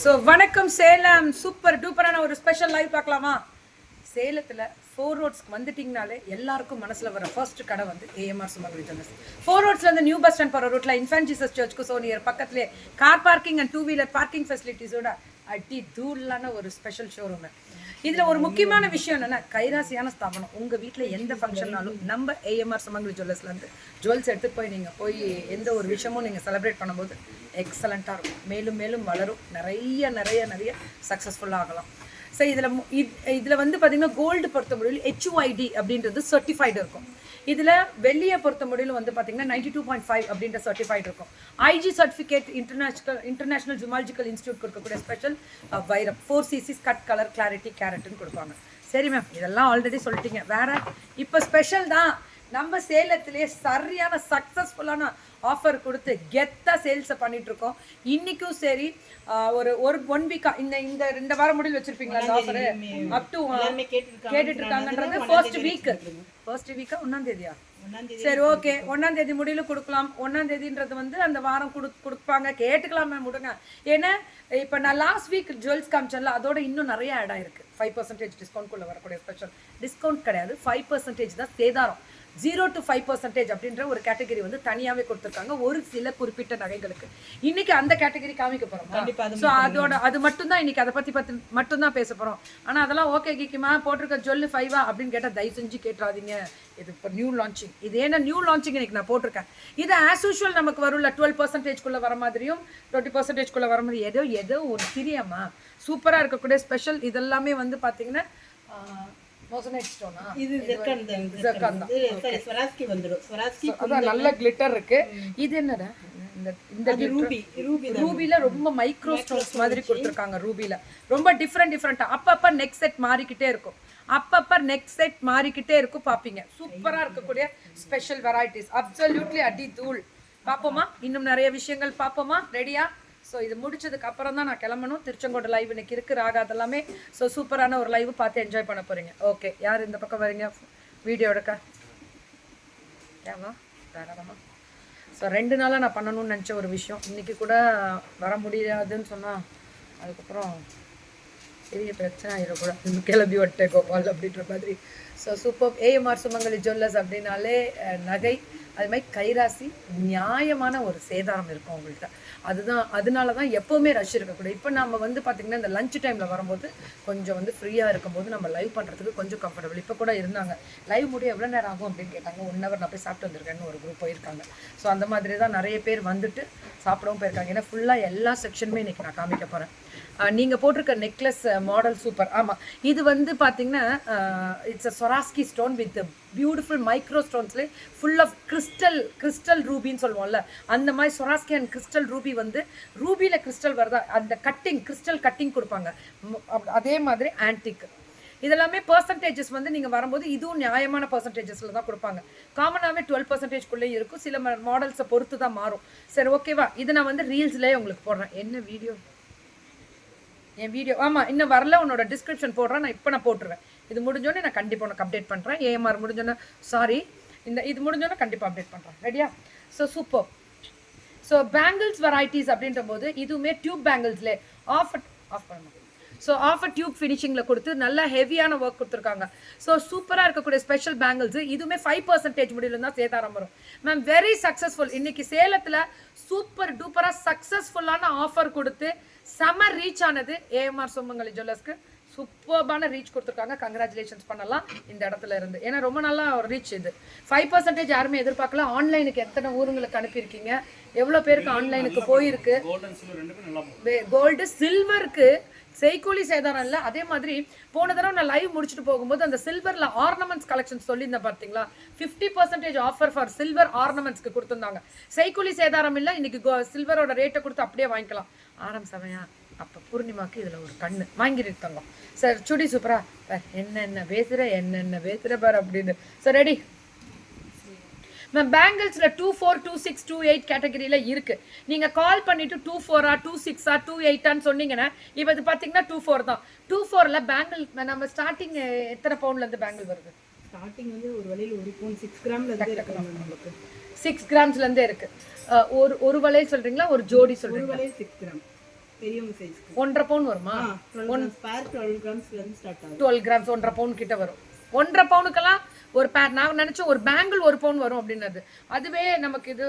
So வணக்கம் Salem, super டூப்பரான ஒரு special live பார்க்கலாமா? சேலத்தில் 4 ரோட்ஸ்க்கு வந்துட்டிங்கனாலே எல்லாருக்கும் மனசில் வர ஃபர்ஸ்ட் கடை வந்து ஏஎம்ஆர் சுமங்கலி ஜுவல்லர்ஸ். 4 ரோட்ஸ்லேருந்து நியூ பஸ் ஸ்டாண்ட் போகிற ரோட்டில் இன்ஃபன்ட் ஜீசஸ் சர்ச்சுக்கு சோனியர் பக்கத்துலேயே car parking and two-wheeler parking ஃபெசிலிட்டிஸோட அடி தூளான ஒரு ஸ்பெஷல் ஷோரூம். இதில் ஒரு முக்கியமான விஷயம் என்னென்னா, கைராசியான ஸ்தாபனம். உங்கள் வீட்டில் எந்த ஃபங்க்ஷன்னாலும் நம்ம ஏஎம்ஆர் சுமங்கலி ஜுவல்லர்ஸ்லேருந்து ஜுவல்ஸ் எடுத்துகிட்டு போய் எந்த ஒரு விஷயமும் நீங்கள் செலிப்ரேட் பண்ணும்போது எக்ஸலண்ட்டாக இருக்கும். மேலும் மேலும் வளரும், நிறைய சக்ஸஸ்ஃபுல்லாக ஆகலாம். ஸோ இதில் வந்து பார்த்திங்கன்னா கோல்டு பொறுத்த முடியல HUID அப்படின்றது சர்டிஃபைடு இருக்கும். இதில் வெள்ளியை பொறுத்த முடியல வந்து பார்த்திங்கன்னா 92.5 அப்படின்ற சர்டிஃபைடு இருக்கும். IG சர்டிஃபிகேட் இன்டர்நேஷ்னல் ஜுமாலஜிக்கல் இன்ஸ்டியூட் கொடுக்கக்கூடிய ஸ்பெஷல் வைரம் 4cc கட் கலர் கிளாரிட்டி கேரட்னு கொடுப்பாங்க. சரி மேம், இதெல்லாம் ஆல்ரெடி சொல்லிட்டீங்க. வேறு இப்போ ஸ்பெஷல் தான். நம்ம சேலத்திலேயே சரியான சக்ஸஸ்ஃபுல்லான ஆஃபர் கொடுத்து கெத்தாக சேல்ஸை பண்ணிகிட்ருக்கோம். இன்றைக்கும் சரி, ஒரு 1 வீக்காக இந்த 2 வாரம் முடிவில் வச்சுருப்பீங்களா அந்த ஆஃபரு? அப் டு கேட்டுட்டு இருக்காங்கன்றது ஃபர்ஸ்ட் வீக்கா 1ஆம் தேதியா? சரி, ஓகே, 1ஆம் தேதி முடியல கொடுக்கலாம். 1ஆம் தேதின்றது வந்து அந்த வாரம் கொடுப்பாங்க, கேட்டுக்கலாம் மேம், விடுங்க. ஏன்னா இப்போ நான் லாஸ்ட் வீக் ஜுவல்ஸ் காமிச்சேன்ல, அதோட இன்னும் நிறைய ஆட் ஆயிருக்கு. 5% டிஸ்கவுண்ட்குள்ளே வரக்கூடிய ஸ்பெஷல் டிஸ்கவுண்ட் கிடையாது, 5% தான் சேதாரம். 0 to 5% அப்படின்ற ஒரு கேட்டகரி வந்து தனியாகவே கொடுத்துருக்காங்க ஒரு சில குறிப்பிட்ட நகைகளுக்கு. இன்னைக்கு அந்த கேட்டகரி காமிக்க போகிறோம். ஸோ அது மட்டும்தான் இன்னைக்கு அதை பற்றி மட்டும்தான் பேச போகிறோம். ஆனால் அதெல்லாம் ஓகே கிக்கிமா போட்டிருக்க ஜுவல்லு 5 அப்படின்னு கேட்டால் தயவு செஞ்சு கேட்டுறாதீங்க. இது இப்போ நியூ லான்ச்சிங். இது ஏன்னா நியூ லான்ச்சிங் இன்னைக்கு நான் போட்டிருக்கேன். இது ஆஸ் யூஷுவல் நமக்கு வரும்ல 12%குள்ளே வர மாதிரியும் 20%குள்ளே வர மாதிரி ஏதோ ஒரு சிறியம்மா சூப்பராக இருக்கக்கூடிய ஸ்பெஷல். இதெல்லாமே வந்து பார்த்தீங்கன்னா நல்ல கிளிட்டர் இருக்கு. இது என்னடா, இந்த ரூபில ரொம்ப மைக்ரோ ஸ்டோன்ஸ் மாதிரி கொடுத்துருக்காங்க. ரூபில ரொம்ப டிஃப்ரெண்டா அப்பப்ப நெக் செட் மாறிக்கிட்டே இருக்கும். பாப்பீங்க, சூப்பரா இருக்கக்கூடிய ஸ்பெஷல் வெரைட்டிஸ். அப்சல்யூட்லி அடி தூள். பாப்போமா? இன்னும் நிறைய விஷயங்கள் பாப்போமா? ரெடியா? ஸோ இது முடிச்சதுக்கு அப்புறம் தான் நான் கிளம்பணும். திருச்செங்கோடு லைவ் இன்னைக்கு இருக்குது, ராகா அதெல்லாமே. ஸோ சூப்பரான ஒரு லைவ் பார்த்து என்ஜாய் பண்ண போகிறீங்க. ஓகே, யார் இந்த பக்கம் வரீங்க வீடியோ எடுக்க? ஏமா தாராளமா. ஸோ 2 நாளாக நான் பண்ணணும்னு நினச்ச ஒரு விஷயம், இன்றைக்கி கூட வர முடியாதுன்னு சொன்னால் அதுக்கப்புறம் பெரிய பிரச்சனை ஆகிடக்கூடாது, கிளம்பி வட்டே கோபால் அப்படின்ற மாதிரி. So super. ஏஎம்ஆர் சுமங்கலி ஜுவல்லர்ஸ் அப்படின்னாலே நகை, அது மாதிரி கைராசி, நியாயமான ஒரு சேதாரம் இருக்கும் அவங்கள்ட்ட. அதனால தான் எப்போவுமே ரஷ் இருக்கக்கூடாது. இப்போ நம்ம வந்து பார்த்திங்கன்னா இந்த லஞ்ச் டைமில் வரும்போது கொஞ்சம் வந்து ஃப்ரீயாக இருக்கும்போது நம்ம லைவ் பண்ணுறதுக்கு கொஞ்சம் கம்ஃபர்டபுள். இப்போ கூட இருந்தாங்க, லைவ் முடிய எவ்வளோ நேரம் ஆகும் அப்படின்னு கேட்டாங்க. 1 hour நான் போய் சாப்பிட்டு வந்திருக்கேன்னு ஒரு குரூப் போயிருக்காங்க. ஸோ அந்த மாதிரி தான் நிறைய பேர் வந்துட்டு சாப்பிடவும் போயிருக்காங்க. ஏன்னா ஃபுல்லாக எல்லா செக்ஷனுமே இன்றைக்கி நான் காமிக்க போகிறேன். நீங்கள் போட்டிருக்க நெக்லஸ் மாடல் சூப்பர். ஆமாம், இது வந்து பார்த்தீங்கன்னா it's a Swarovski stone with beautiful micro ஸ்டோன்ஸ்லேயே ஃபுல் ஆஃப் கிறிஸ்டல் ரூபின்னு சொல்லுவோம்ல, அந்த மாதிரி சொராஸ்கி அண்ட் கிறிஸ்டல் ரூபி வந்து ரூபியில் கிறிஸ்டல் வருதா, அந்த கிறிஸ்டல் கட்டிங் கொடுப்பாங்க. அதே மாதிரி ஆன்டிக் இதெல்லாமே பர்சன்டேஜஸ் வந்து நீங்கள் வரும்போது இதுவும் நியாயமான பர்சன்டேஜஸில் தான் கொடுப்பாங்க. காமனாகவே 12%குள்ளே இருக்கும், சில மாடல்ஸை பொறுத்து தான் மாறும். சரி, ஓகேவா? இது நான் வந்து ரீல்ஸ்லேயே உங்களுக்கு போடுறேன். என்ன வீடியோ? என் வீடியோ ஆமாம் இன்னும் வரல, உன்னோட டிஸ்கிரிப்ஷன் போடுறேன். நான் போட்டுருவேன். இது முடிஞ்சோடனே நான் கண்டிப்பாக உனக்கு அப்டேட் பண்ணுறேன். ஏஎம்ஆர் முடிஞ்சோன்னே இது முடிஞ்சோன்னே கண்டிப்பாக அப்டேட் பண்ணுறேன். ரெடியா? So super. So bangles varieties அப்படின்ற போது இதுவுமே டியூப் பேங்கிள்ஸ்லேயே ஆஃப் பண்ணணும். ஸோ ஆஃபர் டியூப் ஃபினிஷிங்கில் கொடுத்து நல்லா ஹெவியான ஒர்க் கொடுத்துருக்காங்க. ஸோ சூப்பராக இருக்கக்கூடிய ஸ்பெஷல் பேங்கிள்ஸ். இதுவுமே 5% முடியல தான் சேதாரம் வரும். Ma'am very successful. இன்னைக்கு சேலத்தில் சூப்பர் டூப்பராக சக்ஸஸ்ஃபுல்லான ஆஃபர் கொடுத்து செம ரீச் ஆனது ஏஎம்ஆர் சுமங்கலி ஜுவல்லர்ஸ்க்கு. சூப்பர்பான ரீச் கொடுத்துருக்காங்க. கங்க்ராச்சுலேஷன்ஸ் பண்ணலாம் இந்த இடத்துல இருந்து. ஏன்னா ரொம்ப நல்லா ஒரு ரீச். இது 5% யாருமே எதிர்பார்க்கல. ஆன்லைனுக்கு எத்தனை ஊருங்களுக்கு அனுப்பியிருக்கீங்க, எவ்வளோ பேருக்கு ஆன்லைனுக்கு போயிருக்கு. கோல்டு சில்வருக்கு செய்கூலி சேதாரம் இல்லை. அதே மாதிரி போன தடவை நான் லைவ் முடிச்சுட்டு போகும்போது அந்த சில்வரில் ஆர்னமெண்ட்ஸ் கலெக்ஷன் சொல்லியிருந்தேன் பார்த்தீங்களா, 50% ஆஃபர் ஃபார் சில்வர் ஆர்னமெண்ட்ஸ்க்கு கொடுத்துருந்தாங்க. செய்கூலி சேதாரம் இல்லை. இன்னைக்கு சில்வரோட ரேட்டை கொடுத்து அப்படியே வாங்கிக்கலாம். ஆரம்பிச்சவையா அப்போ பூர்ணிமாவுக்கு இதில் ஒரு கண்ணு வாங்கிருக்காங்க. சார் சுடி சூப்பரா என்னென்ன பேசுகிற பார் அப்படின்னு. Sir ready ma'am? பேங்கிள்ஸில் 24, 26, 28 கேட்டகரியில் இருக்குது. நீங்கள் கால் பண்ணிவிட்டு 24 26 28 சொன்னீங்கன்னா, இப்போ இது பார்த்தீங்கன்னா 24 தான். 24ல் பேங்கிள் நம்ம ஸ்டார்டிங் எத்தனை பவுண்ட்லேருந்து பேங்கிள் வருது? ஸ்டார்டிங் வந்து ஒரு வலையில் 1 பவுன் 6 கிராம்லேருந்து இருக்குது. நமக்கு 6 கிராம்ஸ்லேருந்தே இருக்குது. ஒரு வளையல் சொல்கிறீங்களா, ஒரு ஜோடி சொல்கிறீங்களா? 1 வளையல் 6 கிராம். பெரியவங்க சைஸ்க்கு 1.5 பவுன் வருமா? 12 கிராம்ஸ்ல இருந்து ஸ்டார்ட் ஆகும். 12 கிராம்ஸ் 1.5 பவுன் கிட்ட வரும். 1.5 பவுனுக்கெல்லாம் ஒரு பேர். நான் நினைச்சேன் ஒரு பேங்கிள் 1 பவுன் வரும் அப்படின்னது. அதுவே நமக்கு இது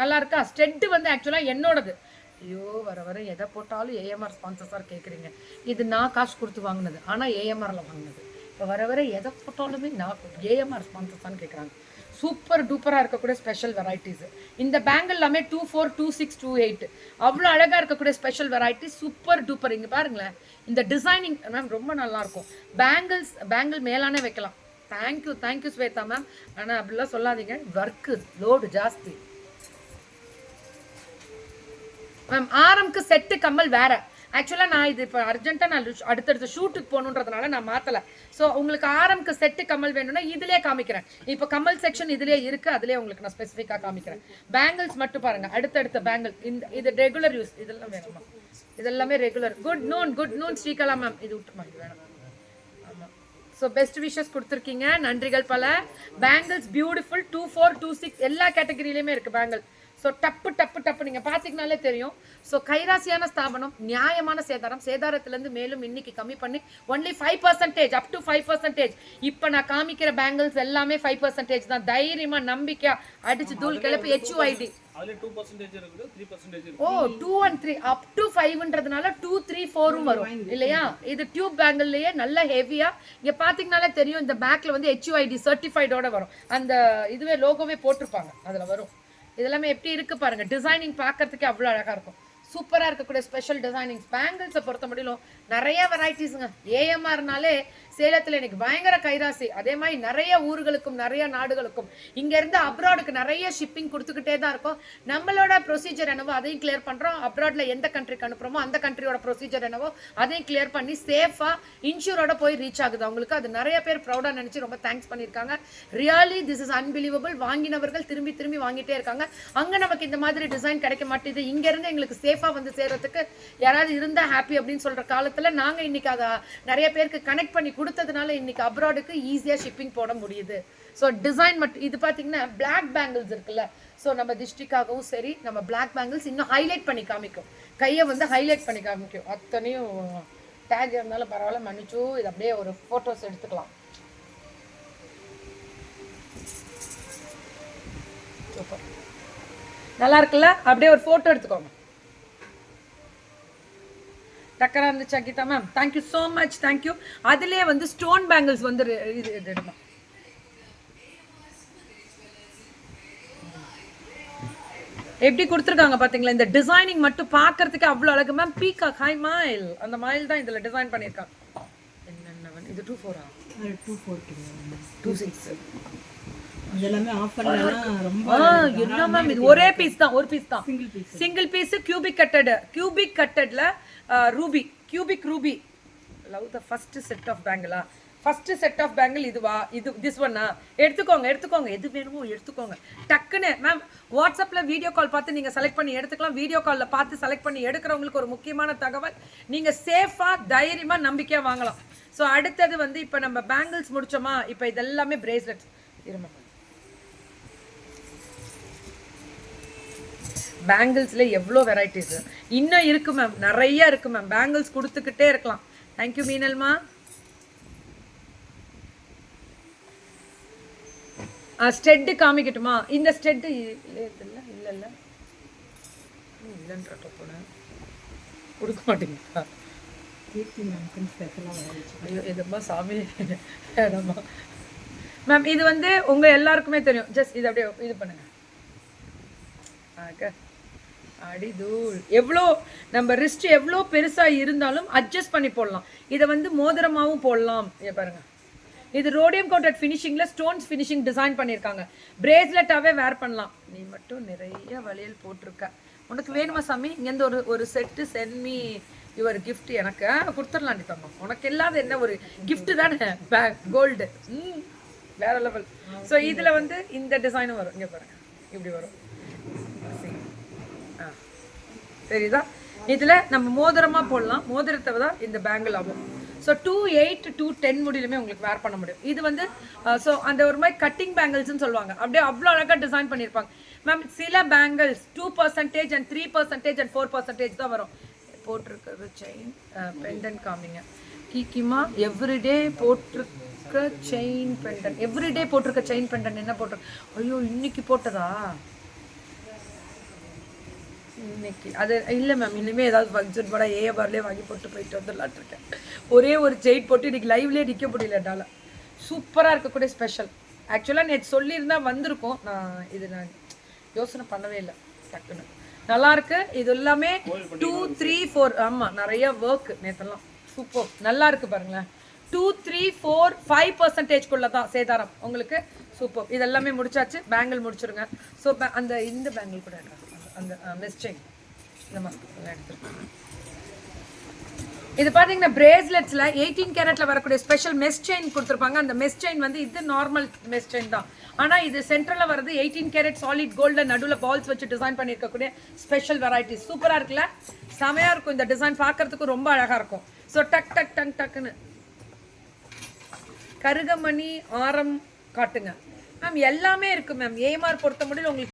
நல்லா இருக்கா? ஸ்டெட் வந்து ஆக்சுவலா என்னோடது. ஐயோ வர வர எதை போட்டாலும் ஏஎம்ஆர் ஸ்பான்சர்ஸாக கேட்குறீங்க. இது நான் காசு கொடுத்து வாங்கினது, ஆனால் ஏஎம்ஆரில் வாங்கினது. இப்போ வர வர எதை போட்டாலுமே நான் ஏஎம்ஆர் ஸ்பான்சர்ஸான்னு கேட்குறாங்க. சூப்பர் டூப்பராக இருக்கக்கூடிய ஸ்பெஷல் வெரைட்டிஸு. இந்த பேங்கிள் எல்லாமே 24, 26, 28 அவ்வளோ அழகாக இருக்கக்கூடிய ஸ்பெஷல் வெரைட்டி. Super duper. இங்கே பாருங்களேன், இந்த டிசைனிங் மேம் ரொம்ப நல்லாயிருக்கும். பேங்கிள் மேலானே வைக்கலாம். Thank you Shweta ma'am. ஆனால் அப்படிலாம் சொல்லாதீங்க, ஒர்க்கு லோடு ஜாஸ்தி மேம். ஆரம்க்கு செட்டு கம்மல் வேற. ஆக்சுவலாக நான் இது இப்போ அர்ஜென்ட்டாக நான் அடுத்தடுத்த ஷூட்டுக்கு போகணுன்றதுனால நான் மாற்றலை. ஸோ உங்களுக்கு ஆரம்க்கு செட்டு கம்மல் வேணும்னா இதிலே காமிக்கிறேன். இப்போ கம்மல் செக்ஷன் இதிலே இருக்குது, அதிலே உங்களுக்கு நான் ஸ்பெசிஃபிக்காக காமிக்கிறேன். பேங்கிள்ஸ் மட்டும் பாருங்கள், அடுத்தடுத்த பேங்கிள். இது ரெகுலர் யூஸ், இதெல்லாம் வேணுமா? இதெல்லாமே regular. Good noon Srikala ma'am. இது விட்டுமா, இது வேணும். ஆமாம். ஸோ பெஸ்ட் விஷஸ் கொடுத்துருக்கீங்க, நன்றிகள் பல. பேங்கிள்ஸ் பியூட்டிஃபுல் 24, 26 எல்லா கேட்டகரியிலையுமே இருக்குது பேங்கிள். ஸோ டப்பு நீங்கள் பார்த்தீங்கனாலே தெரியும். ஸோ கைராசியான ஸ்தாபனம், நியாயமான சேதாரத்துலேருந்து மேலும் இன்னைக்கு கம்மி பண்ணி ஒன்லி 5% அப் டு 5%. இப்போ நான் காமிக்கிற பேங்கிள்ஸ் எல்லாமே 5% தான். தைரியமா நம்பிக்கையா அடிச்சு தூள் கிளப்பி HUID. ஓ 2 and 3 அப் டு 5ன்றதுனால 2, 3, 4 வரும் இல்லையா? இது டியூப் பேங்கிள்லயே நல்ல ஹெவியா. இங்க பாத்தீங்கனாலே தெரியும், இந்த பேக்ல வந்து HUID சர்டிஃபைடோட வரும். அந்த இதுவே லோகோவே போட்டிருப்பாங்க, அதுல வரும். இதெல்லாமே எப்படி இருக்கு பாருங்க. டிசைனிங் பார்க்கறதுக்கே அவ்வளோ அழகா இருக்கும். சூப்பராக இருக்கக்கூடிய ஸ்பெஷல் டிசைனிங்ஸ். பேங்கிள்ஸை பொறுத்த முடியலும் நிறைய வெரைட்டிஸுங்க. ஏஎம்ஆர்னாலே சேலத்தில் எனக்கு பயங்கர கைராசி. அதே மாதிரி நிறைய ஊர்களுக்கும் நிறைய நாடுகளுக்கும் இங்கேருந்து அப்ராடுக்கு நிறைய ஷிப்பிங் கொடுத்துக்கிட்டே தான் இருக்கும். நம்மளோட ப்ரொசீஜர் என்னவோ அதையும் கிளியர் பண்ணுறோம். அப்ராடில் எந்த கண்ட்ரிக்கு அனுப்புகிறோமோ அந்த கண்ட்ரியோட ப்ரொசீஜர் என்னவோ அதையும் கிளியர் பண்ணி சேஃபாக இன்சூரோட போய் ரீச் ஆகுது அவங்களுக்கு. அது நிறைய பேர் ப்ரௌடாக நினச்சி ரொம்ப தேங்க்ஸ் பண்ணியிருக்காங்க. Really this is unbelievable. வாங்கினவர்கள் திரும்பி திரும்பி வாங்கிட்டே இருக்காங்க. அங்கே நமக்கு இந்த மாதிரி டிசைன் கிடைக்க மாட்டேது. இங்கேருந்து எங்களுக்கு சேஃபாக வந்து சேர்றதுக்கு யாராவது இருந்தால் ஹாப்பி அப்படின்னு சொல்கிற காலத்தில் நாங்கள் இன்னைக்கு அதை நிறைய பேருக்கு கனெக்ட் பண்ணி கொடுத்ததுனால இன்னைக்கு அப்ராடுக்கு ஈஸியாக ஷிப்பிங் போட முடியுது. ஸோ டிசைன் மட்டும் இது பார்த்தீங்கன்னா பிளாக் பேங்கிள்ஸ் இருக்குல்ல. ஸோ நம்ம டிஸ்ட்ரிக்டாகவும் சரி, நம்ம பிளாக் பேங்கிள்ஸ் இன்னும் ஹைலைட் பண்ணி காமிக்கும். கையை வந்து ஹைலைட் பண்ணி காமிக்கும். அத்தனையும் டேக் இருந்தாலும் பரவாயில்ல, மன்னிச்சு இது அப்படியே ஒரு ஃபோட்டோஸ் எடுத்துக்கலாம். சூப்பர், நல்லா இருக்குல்ல? அப்படியே ஒரு ஃபோட்டோ எடுத்துக்கோங்க. டக்கரா இருந்துச்சு Akita ma'am. Thank you so much, thank you. அதுலேயே வந்து ஸ்டோன் பேங்கிள்ஸ் வந்து இது எடுமா. எப்படி கொடுத்துருக்காங்க பார்த்தீங்களா? இந்த டிசைனிங் மட்டும் பார்க்கறதுக்கு அவ்வளோ அழகு மேம். பீகாக் ஹை மயில், அந்த மயில் தான் இதில் டிசைன் பண்ணியிருக்காங்க. என்னென்ன இது 24 26 இதெல்லாமே ஆஃபர்ல ரொம்ப என்ன மேம்? இது ஒரே பீஸ் தான், ஒரு பீஸ் தான், சிங்கிள் பீஸ். கியூபிக் கட்டட்ல ruby, cubic ruby. Love the first set of பேங்கிளா? ஃபர்ஸ்ட் செட் ஆஃப் பேங்கிள் இதுவா? இது திஸ் ஒன்னா? எடுத்துக்கோங்க, எது வேணுமோ எடுத்துக்கோங்க டக்குன்னு. மேம் வாட்ஸ்அப்பில் வீடியோ கால் பார்த்து நீங்கள் செலக்ட் பண்ணி எடுத்துக்கலாம். வீடியோ காலில் பார்த்து செலக்ட் பண்ணி எடுக்கிறவங்களுக்கு ஒரு முக்கியமான தகவல், நீங்கள் சேஃபாக தைரியமாக நம்பிக்கையாக வாங்கலாம். ஸோ அடுத்தது வந்து இப்போ நம்ம பேங்கிள்ஸ் முடிச்சோமா? இப்போ இதெல்லாமே பிரேஸ்லெட். இருமா, பேங்கிள்ஸில் எவ்வளோ வெரைட்டிஸு இன்னும் இருக்குது மேம், நிறைய இருக்குது மேம். பேங்கிள்ஸ் கொடுத்துக்கிட்டே இருக்கலாம். தேங்க்யூ மீனல்மா. ஸ்டெட்டு காமிக்கட்டுமா? இந்த ஸ்டெட்டு இல்லைன்ற போனேன் கொடுக்க மாட்டேங்குதா? ஐயோ எதுமா சாமி வேணாமா மேம். இது வந்து உங்கள் எல்லாருக்குமே தெரியும். ஜஸ்ட் இது அப்படியே இது பண்ணுங்க. அடிதூள் எவ்வளோ நம்ம ரிஸ்ட் எவ்வளோ பெருசாக இருந்தாலும் அட்ஜஸ்ட் பண்ணி போடலாம். இதை வந்து மோதிரமாகவும் போடலாம். பாருங்க, இது ரோடியம் கோட்டட் ஃபினிஷிங்கில் ஸ்டோன்ஸ் ஃபினிஷிங் டிசைன் பண்ணியிருக்காங்க. பிரேஸ்லெட்டாகவே வேர் பண்ணலாம். நீ மட்டும் நிறைய வளையல் போட்டிருக்க. உனக்கு வேணுமா சாமி? இங்கேருந்து ஒரு செட்டு சென்மி யுவர் கிஃப்ட். எனக்கு கொடுத்துடலாம் நீ தம்மா. உனக்கு இல்லாத என்ன ஒரு கிஃப்ட் தானே? கோல்டு வேற லெவல். ஸோ இதில் வந்து இந்த டிசைனும் வரும். இங்கே பாருங்க, இப்படி வரும். தெரியுதா? இதில் நம்ம மோதிரமாக போடலாம். மோதிரத்தை தான் இந்த பேங்கிள் ஆகும். ஸோ 2.8 to 10 முடியலுமே உங்களுக்கு வேர் பண்ண முடியும். இது வந்து ஸோ அந்த ஒரு மாதிரி கட்டிங் பேங்கிள்ஸ்ன்னு சொல்லுவாங்க. அப்படியே அவ்வளோ அழகாக டிசைன் பண்ணியிருப்பாங்க மேம். சில பேங்கிள்ஸ் 2% and 3% and 4% தான் வரும். போட்டிருக்கிறது செயின் பெண்டன் காமிங்க கீக்கிமா எவ்ரிடே போட்டிருக்க செயின் பெண்டன் எவ்ரிடே போட்டிருக்க செயின் பெண்டன் என்ன போட்டிருக்கு ஐயோ இன்னைக்கு போட்டதா இன்னைக்கு அது இல்லை மேம் இனிமேல் ஏதாவது ஃபங்க்ஷன் போட ஏஆர்லேயே வாங்கி போட்டு போயிட்டு வந்துடலான் இருக்கேன் ஒரே ஒரு செயின் போட்டு இன்னைக்கு லைவ்லேயே நிற்க முடியல என்னால் சூப்பராக இருக்கக்கூடிய ஸ்பெஷல் ஆக்சுவலாக நேற்று சொல்லியிருந்தா வந்திருக்கும் நான் யோசனை பண்ணவே இல்லை டக்குன்னு நல்லாயிருக்கு இது எல்லாமே 2 3 4 ஆமாம் நிறைய ஒர்க்கு நேற்றெல்லாம் சூப்பர் நல்லா இருக்குது பாருங்களேன் 2 3 4 5% தான் சேதாரம் உங்களுக்கு சூப்பர் இதெல்லாமே முடிச்சாச்சு பேங்கிள் முடிச்சிருங்க ஸோ அந்த இந்த பேங்கிள் கூட அந்த மெஸ் செயின் இந்த மாதிரி எடுத்துருக்கேன் இது பார்த்தீங்கன்னா பிரேஸ்லெட்ஸில் 18 கேரட்டில் வரக்கூடிய ஸ்பெஷல் மெஸ் செயின் கொடுத்துருப்பாங்க அந்த மெஸ் செயின் வந்து இது நார்மல் மெஸ் செயின் தான் ஆனால் இது சென்ட்ரலில் வருது 18 கேரட் சாலிட் கோல்டில் நடுவில் பால்ஸ் வச்சு டிசைன் பண்ணியிருக்கக்கூடிய ஸ்பெஷல் வெரைட்டிஸ் சூப்பராக இருக்குல்ல செமையாக இருக்கும் இந்த டிசைன் பார்க்கறதுக்கு ரொம்ப அழகாக இருக்கும் ஸோ டக்குன்னு கருகமணி ஆரம் காட்டுங்க மேம் எல்லாமே இருக்குது மேம் ஏமார் பொறுத்த முடியல உங்களுக்கு